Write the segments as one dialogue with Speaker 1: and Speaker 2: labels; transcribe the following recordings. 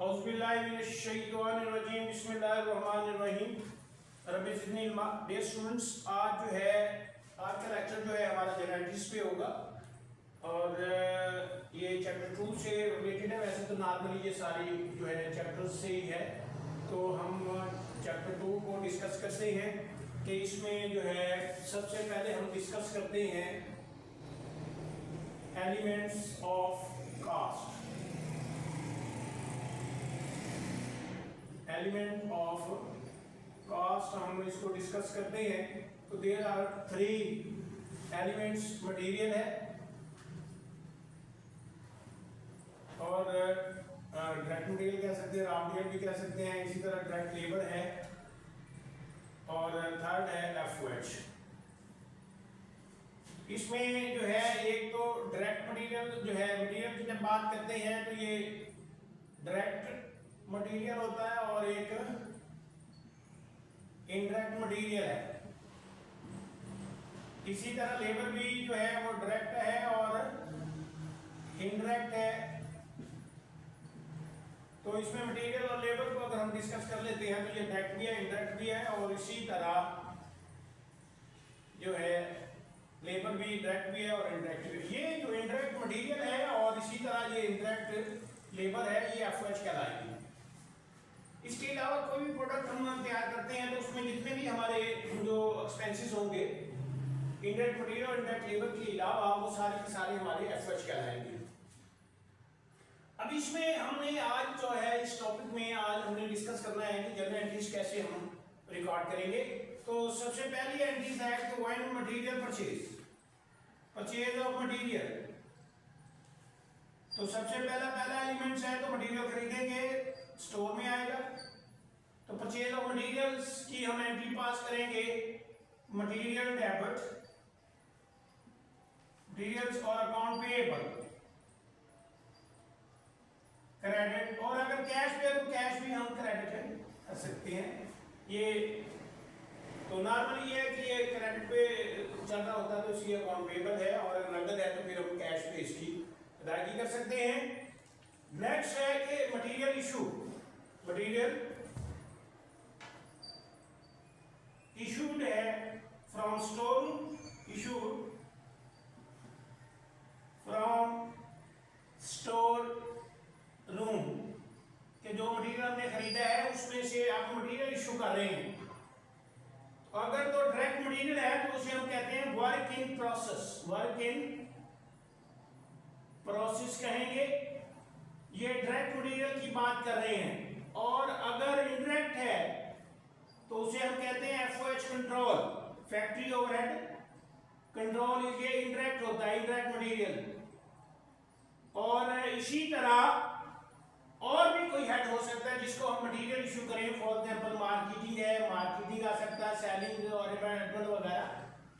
Speaker 1: औज़ुबिल्लाहिमिनश्शैतानिर्रजीम बिस्मिल्लाहिर्रहमानिर्रहीम rabbi ज़िदनी इल्मा। Dear students, आज का लेक्चर जो है हमारा जेनेटिक्स पे होगा और ये चैप्टर 2 से रिलेटेड है। वैसे तो नॉर्मली ये सारी जो है चैप्टर्स से ही है, तो हम चैप्टर 2 को डिस्कस करते हैं कि इसमें जो है सबसे पहले हम डिस्कस करते हैं elements of cost. Element of cost हम इसको डिस्कस करते हैं। तो देयर आर 3 एलिमेंट्स। मटेरियल है और डायरेक्ट मटेरियल कह सकते हैं, रॉ मटेरियल भी कह सकते हैं, इसी तरह डायरेक्ट लेबर है और थर्ड है FOH। इसमें जो है एक तो डायरेक्ट मटेरियल जो है, मटेरियल की जब बात करते हैं तो ये डायरेक्ट मटेरियल होता है और एक इनडायरेक्ट मटेरियल है। इसी तरह लेबर भी जो है वो डायरेक्ट है और इनडायरेक्ट है। तो इसमें मटेरियल और लेबर को अगर हम डिस्कस कर लेते हैं तो ये डायरेक्ट भी है, इनडायरेक्ट भी है और इसी तरह जो है लेबर भी डायरेक्ट भी है और इनडायरेक्ट भी है। ये जो इनडायरेक्ट मटेरियल है और इसी तरह ये इनडायरेक्ट लेबर है, ये FOH कहलाएगी। इसके अलावा कोई भी प्रोडक्ट हम तैयार करते हैं तो उसमें जितने भी हमारे जो एक्सपेंसेस होंगे इनडायरेक्ट मटेरियल और इनडायरेक्ट लेबर के अलावा, वो सारे के सारे हमारे FOH कहलाएंगे। अब इसमें हमने आज जो है इस टॉपिक में आज हमने डिस्कस करना है कि जर्नल एंट्रीज कैसे हम रिकॉर्ड करेंगे। तो सबसे पहली एंट्रीज है कि when material purchase of material. तो सबसे पहला एलिमेंट्स है तो मटेरियल खरीदेंगे, स्टोर में आएगा। तो परचेज ऑफ मटेरियल्स की हम एंट्री पास करेंगे, मटेरियल डेबिट, मटेरियल्स और अकाउंट पेएबल, क्रेडिट, और अगर कैश पे है तो कैश भी हम क्रेडिट कर सकते हैं। ये तो नॉर्मली ये है कि ये क्रेडिट पे चल रहा होता है तो इसलिए अकाउंट पेएबल है, और अगर नगद है तो फिर हम कैश पे इसकी अदायगी कर सकते हैं। नेक्स्ट है कि मटेरियल इशू, मटेरियल इशूड है from store, issued from store room, कि जो मटेरियल हमने खरीदा है उसमें से आप मटेरियल इशू कर रहे हैं। अगर तो डायरेक्ट मटेरियल है तो उसे हम कहते हैं work in process, work in process कहेंगे। ये डायरेक्ट मटेरियल की बात कर रहे हैं। और अगर इनडायरेक्ट है तो उसे हम कहते हैं FOH control, factory overhead control. ये इनडायरेक्ट होता है, इनडायरेक्ट मटेरियल। और इसी तरह और भी कोई हेड हो सकता है जिसको हम मटेरियल इशू करें। फॉर एग्जांपल मार्केटिंग है, मार्केटिंग आ सकता है, सेलिंग और मैनेजमेंट वगैरह।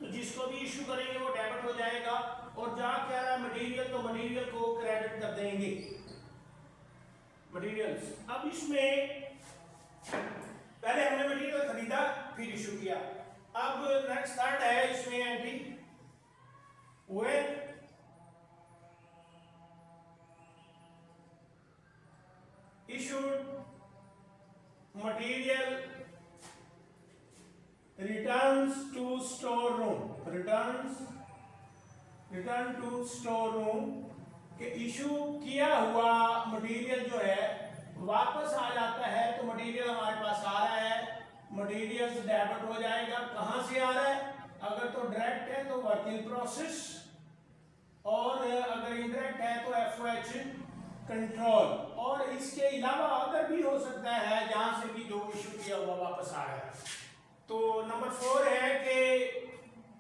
Speaker 1: तो जिसको भी इशू करेंगे वो डेबिट हो जाएगा। और जहां कह रहा है मटेरियल तो मटेरियल को क्रेडिट कर देंगे, मटेरियल्स। अब इसमें पहले हमने मटेरियल खरीदा फिर इशू किया। अब नेक्स्ट थर्ड है इसमें entry when issued material returns to storeroom, return to storeroom, कि इशू किया हुआ मटेरियल जो है वापस आ जाता है। तो मटेरियल हमारे पास आ रहा है, मटेरियल डेबिट हो जाएगा। कहां से आ रहा है? अगर तो डायरेक्ट है तो वर्क इन प्रोसेस, और अगर इनडायरेक्ट है तो FOH कंट्रोल। और इसके अलावा अदर भी हो सकता है जहां से भी जो इशू किया हुआ वापस आ गया। तो नंबर 4 है कि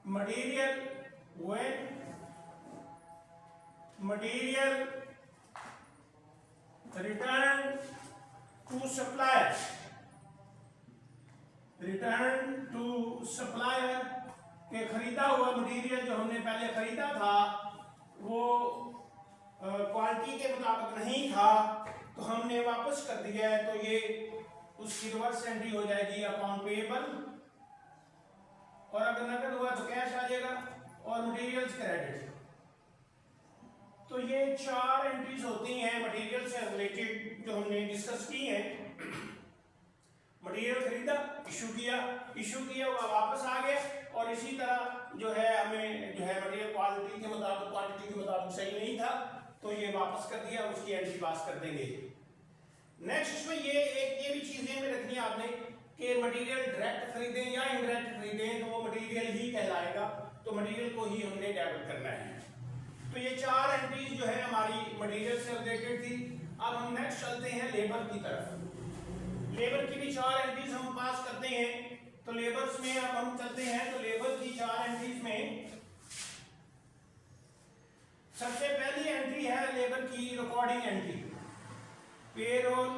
Speaker 1: material when material return to supplier, return to supplier, के खरीदा हुआ मटेरियल जो हमने पहले खरीदा था वो क्वालिटी के मुताबिक नहीं था तो हमने वापस कर दिया है। तो ये उसकी रिवर्स एंट्री हो जाएगी अकाउंट पेएबल। और अगर नकद हुआ तो कैश आ जाएगा और मटेरियल्स क्रेडिट। तो ये 4 एंट्रीज होती हैं मटेरियल से रिलेटेड जो हमने डिस्कस की हैं। मटेरियल खरीदा, इशू किया हुआ वापस आ गया, और इसी तरह जो है हमें जो है मटेरियल क्वालिटी के मुताबिक क्वांटिटी के मुताबिक सही नहीं था तो ये वापस कर दिया, उसकी एंट्री पास कर देंगे। नेक्स्ट इसमें ये भी चीजें में रखनी है आपने कि मटेरियल डायरेक्ट खरीदें या इनडायरेक्ट खरीदें तो वो मटेरियल ही कहलाएगा, तो मटेरियल को ही हमने डेबिट करना है। तो ये 4 एंट्रीज जो है हमारी मटेरियल से रिलेटेड थी। अब हम नेक्स्ट चलते हैं लेबर की तरफ। लेबर की भी 4 एंट्रीज हम पास करते हैं। तो लेबर्स में अब हम चलते हैं, तो लेबर की 4 एंट्रीज में सबसे पहली एंट्री है लेबर की recording entry. Payroll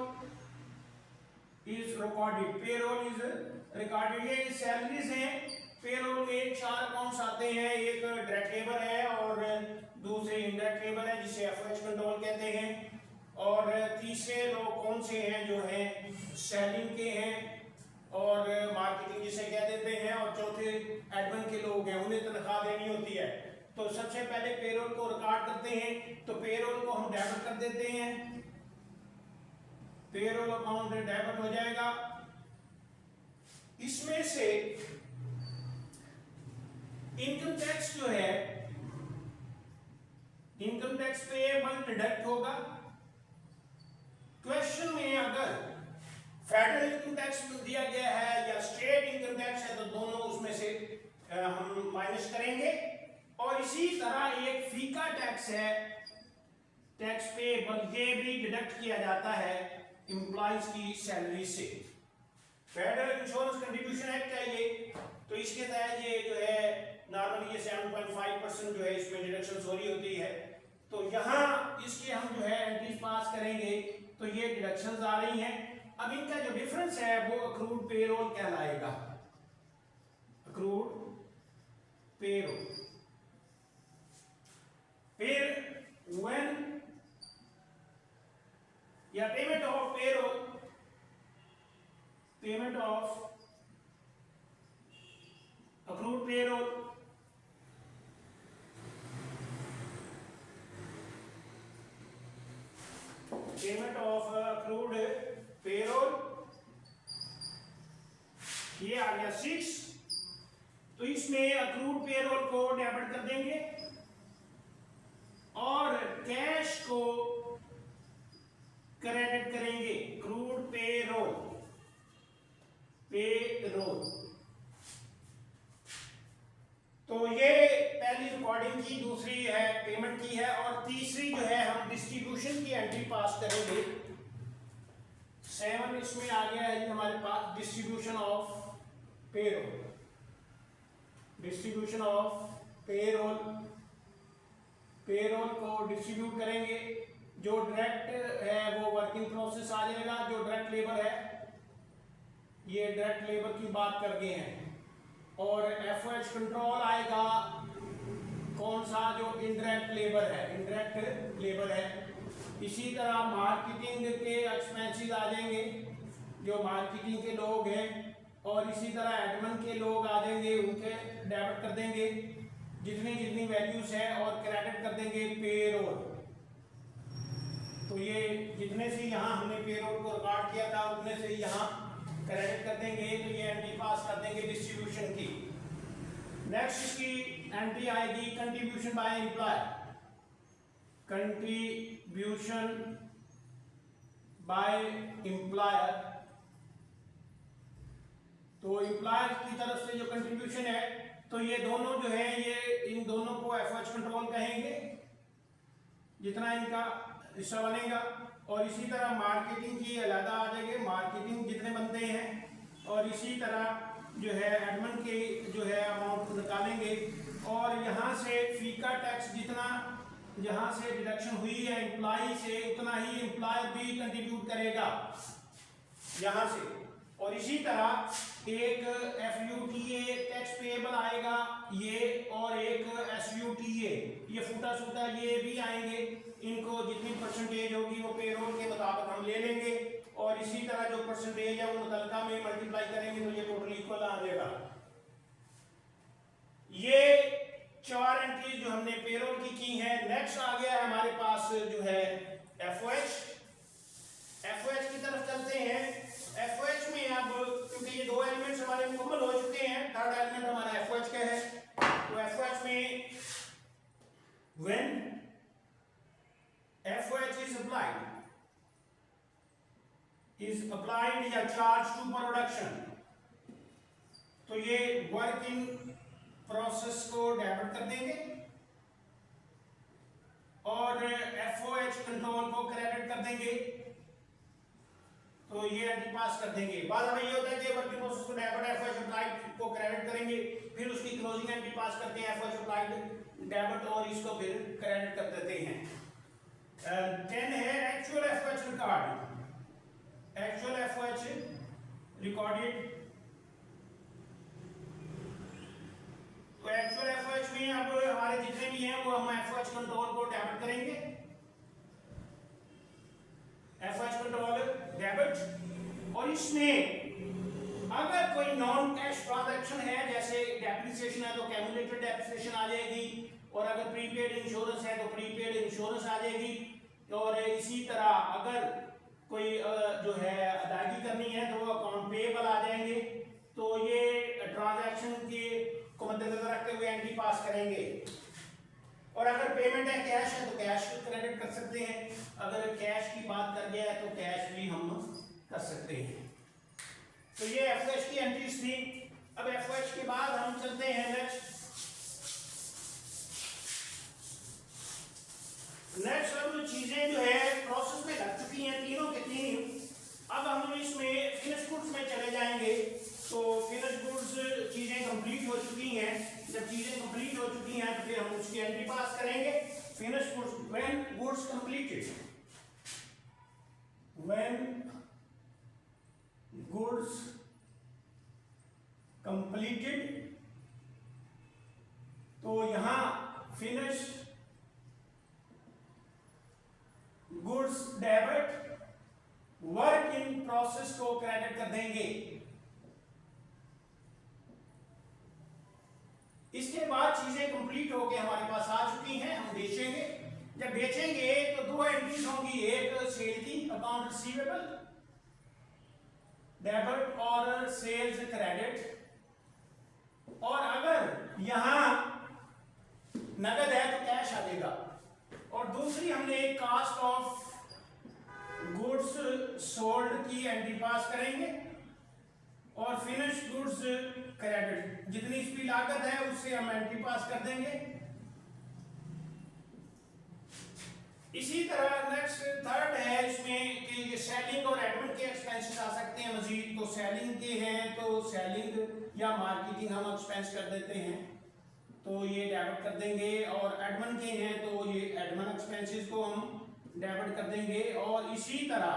Speaker 1: is recorded, payroll is recorded. ये सैलरीज हैं। पेरोल में 4 अकाउंट्स आते हैं, एक डायरेक्ट लेबर है और दूसरे इनडायरेक्ट लेबर है जिसे एफएच कंट्रोल कहते हैं, और तीसरे लोग कौन से हैं जो हैं सेलिंग के हैं और मार्केटिंग जिसे कह देते हैं, और चौथे एडमिन के लोग हैं, उन्हें तनख्वाह देनी होती है। तो सबसे पहले पेरोल को रिकॉर्ड करते हैं, तो पेरोल को हम डेबिट कर देते हैं, पेरोल अकाउंट डेबिट हो जाएगा। इसमें से इनकम टैक्स जो है, इनकम टैक्स पेएबल डिडक्ट होगा। क्वेश्चन में अगर फेडरल इनकम टैक्स दिया गया है या स्टेट इनकम टैक्स है तो दोनों उसमें से हम माइनस करेंगे। और इसी तरह एक फीका टैक्स है, टैक्स पेएबल, ये भी डिडक्ट किया जाता है एम्प्लॉइज की सैलरी से। फेडरल इंश्योरेंस कंट्रीब्यूशन एक्ट है ये, तो इसके तहत ये जो है नॉर्मली ये 7.5% जो है इसमें डिडक्शन हो रही होती है। तो यहाँ इसके हम जो है एंट्रीज पास करेंगे तो ये डिडक्शंस आ रही हैं। अब इनका जो डिफरेंस है वो अक्रूड पेरोल कहलाएगा, अक्रूड पेरोल। फिर व्हेन या payment of payroll, payment of accrued payroll, payment of accrued payroll, ये आ गया 6। तो इसमें अक्रूड पेरोल को डेबिट कर देंगे और कैश को क्रेडिट करेंगे। Accrued payroll, payroll. तो ये पहली रिकॉर्डिंग की, दूसरी है पेमेंट की है, और तीसरी जो है हम डिस्ट्रीब्यूशन की एंट्री पास करेंगे। 7 इसमें आ गया है हमारे पास distribution of payroll, distribution of payroll. Payroll को डिस्ट्रीब्यूट करेंगे, जो डायरेक्ट है वो वर्किंग प्रोसेस आ जाएगा, जो डायरेक्ट लेबर है ये डायरेक्ट लेबर की बात कर गए हैं, और एफएच कंट्रोल आएगा कौन सा, जो इनडायरेक्ट लेबर है, इनडायरेक्ट लेबर है। इसी तरह मार्केटिंग के एक्सपेंसेस आ जाएंगे, जो मार्केटिंग के लोग हैं, और इसी तरह एडमिन के लोग आ जाएंगे, उनके डेबिट कर देंगे जितनी जितनी वैल्यूज है, और क्रेडिट कर देंगे पेरोल। तो ये जितने से यहाँ हमने पेरोल को रिकॉर्ड किया था उतने से यहाँ क्रेडिट कर देंगे, तो ये एंट्री पास कर देंगे डिस्ट्रीब्यूशन की। नेक्स्ट इसकी एंट्री आएगी contribution by employ, contribution by employer. तो एम्प्लॉयर की तरफ से जो कंट्रीब्यूशन है, तो ये दोनों जो है ये इन दोनों को एफएच कंट्रोल कहेंगे जितना इनका हिस्सा बनेगा, और इसी तरह मार्केटिंग की अलग आ जाएगी, मार्केटिंग जितने बनते हैं, और इसी तरह जो है एडमिन के जो है अमाउंट निकालेंगे, और यहाँ से फीका टैक्स जितना जहाँ से डिडक्शन हुई है एम्प्लॉय से उतना ही एम्प्लॉयर भी कंट्रीब्यूट करेगा यहाँ से। और इसी तरह एक एफयूटीए टैक्स पेएबल आएगा ये, और एक एसयूटीए, ये फूटा सूटा ये भी आएंगे, इनको जितनी परसेंटेज होगी वो पेरोल के मुताबिक हम ले लेंगे, और इसी तरह जो परसेंटेज है वो मुतलका में मल्टीप्लाई करेंगे तो ये टोटल इक्वल आ जाएगा। ये 4 एंट्रीज जो हमने पेरोल की हैं। नेक्स्ट आ गया है हमारे पास जो है एफओएच। एफओएच की तरफ चलते हैं। एफओएच में अब क्योंकि ये 2 एलिमेंट्स हमारे मुकम्मल हो चुके हैं, थर्ड एलिमेंट हमारा एफओएच का है। तो एफओएच में व्हेन एफओएच इज अप्लाइड या चार्ज टू प्रोडक्शन, तो ये वर्क इन प्रोसेस को डेबिट कर देंगे और एफओएच कंट्रोल को क्रेडिट कर देंगे, तो ये एंट्री पास कर देंगे। बाद में ये होता है कि वर्क इन प्रोसेस को डेबिट एफओएच अप्लाइड को क्रेडिट करेंगे, फिर उसकी क्लोजिंग एंट्री पास करते हैं एफओएच अप्लाइड डेबिट और इसको फिर क्रेडिट कर देते हैं। 10 है actual FOH record. Actual FOH recorded, तो एक्चुअल एफओएच में अब हमारे जितने भी हैं वो हम एफओएच कंट्रोल को डेबिट करेंगे। एफओएच कंट्रोल डेबिट, और इसमें अगर कोई नॉन कैश ट्रांजैक्शन है जैसे डेप्रिसिएशन है तो कैमुलेटेड डेप्रिसिएशन आ जाएगी, और अगर प्रीपेड इंश्योरेंस है तो प्रीपेड इंश्योरेंस आ जाएगी, और इसी तरह अगर कोई जो है अदायगी करनी है तो वो अकाउंट पेएबल आ जाएंगे। तो ये ट्रांजैक्शन के को मद्देनजर रखते हुए एंट्री पास करेंगे। और अगर पेमेंट है कैश है तो कैश क्रेडिट कर सकते हैं, अगर कैश की बात कर गया है तो कैश भी हम कर सकते हैं। तो ये एफओएच की एंट्रीज थी। अब एफओएच के बाद हम चलते हैं नेक्स्ट। अब चीजें जो है प्रोसेस में लग चुकी हैं तीनों के तीन। अब हम इसमें फिनिश गुड्स में चले जाएंगे। तो फिनिश गुड्स चीजें कंप्लीट हो चुकी हैं। जब चीजें कंप्लीट हो चुकी हैं तो फिर हम उसकी एंट्री पास करेंगे। Finish goods, when goods completed, when goods completed, तो यहां finish goods debit work in process को क्रेडिट कर देंगे। इसके बाद चीजें कंप्लीट होकर हमारे पास आ चुकी हैं, हम बेचेंगे। जब बेचेंगे तो 2 एंट्रीज होंगी, एक सेल की अकाउंट रिसीवेबल डेबिट और सेल्स क्रेडिट, और अगर यहां नगद है तो कैश आ जाएगा। और दूसरी हमने एक कास्ट ऑफ गुड्स सोल्ड की एंट्री पास करेंगे, और फिनिश गुड्स क्रेडिट जितनी इसकी लागत है उससे हम एंट्री पास कर देंगे। इसी तरह नेक्स्ट थर्ड है इसमें कि ये सेलिंग और एडमिन के एक्सपेंसेस आ सकते हैं मजीद। तो सेलिंग के हैं तो सेलिंग या मार्केटिंग हम एक्सपेंस कर देते हैं, तो ये डेबिट कर देंगे। और एडमिन के हैं तो ये एडमिन एक्सपेंसेस को हम डेबिट कर देंगे। और इसी तरह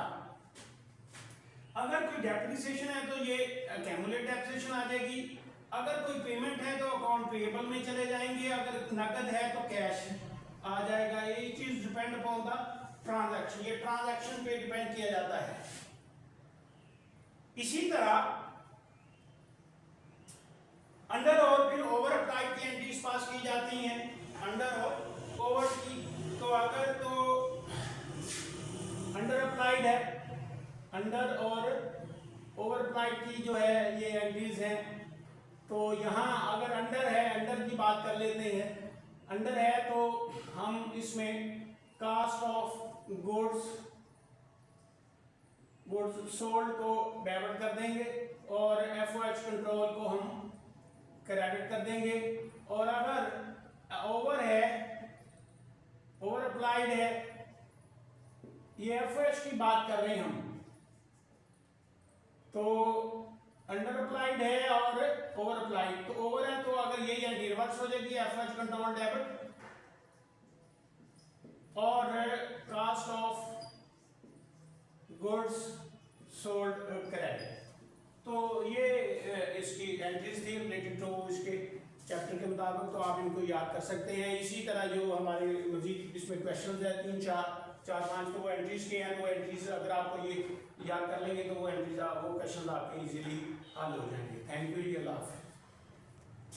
Speaker 1: अगर कोई डेप्रिसिएशन है तो ये कैमुलेट डेप्रिसिएशन आ जाएगी। अगर कोई पेमेंट है तो अकाउंट पेएबल में चले जाएंगे, अगर नकद है तो कैश आ जाएगा। ये चीज डिपेंड अपॉन द ट्रांजैक्शन, ये ट्रांजैक्शन पे डिपेंड किया जाता है। इसी तरह अंडर और फिर ओवर अप्लाइड की एंट्रीज पास की जाती हैं। अंडर और ओवर की, तो अगर तो अंडर अप्लाइड है, अंडर और ओवर अप्लाइड की जो है ये एंट्रीज हैं। तो यहाँ अगर अंडर है, अंडर की बात कर लेते हैं। अंडर है तो हम इसमें कास्ट ऑफ गुड्स सोल्ड को डेबिट कर देंगे, और एफओएच कंट्रोल को हम क्रेडिट कर देंगे। और अगर ओवर है, ओवर अप्लाइड है, ये एफओएच की बात कर रहे हैं हम, तो अंडर अप्लाइड है और ओवर अप्लाइड। तो ओवर है तो अगर ये एंट्री रिवर्स हो जाएगी, एफओएच कंट्रोल डेबिट और cost of goods sold credit. तो ये इसकी एंट्रीज थी रिलेटेड टू इसके चैप्टर के मुताबिक, तो आप इनको याद कर सकते हैं। इसी तरह जो हमारे मजीद इसमें क्वेश्चंस हैं 3 4 5 तो वो एंट्रीज के हैं। वो एंट्रीज अगर आपको ये याद कर लेंगे तो वो एंट्रीज वो क्वेश्चन आपके इजीली हल हो जाएंगे। थैंक यू, अल्लाह हाफ़िज़।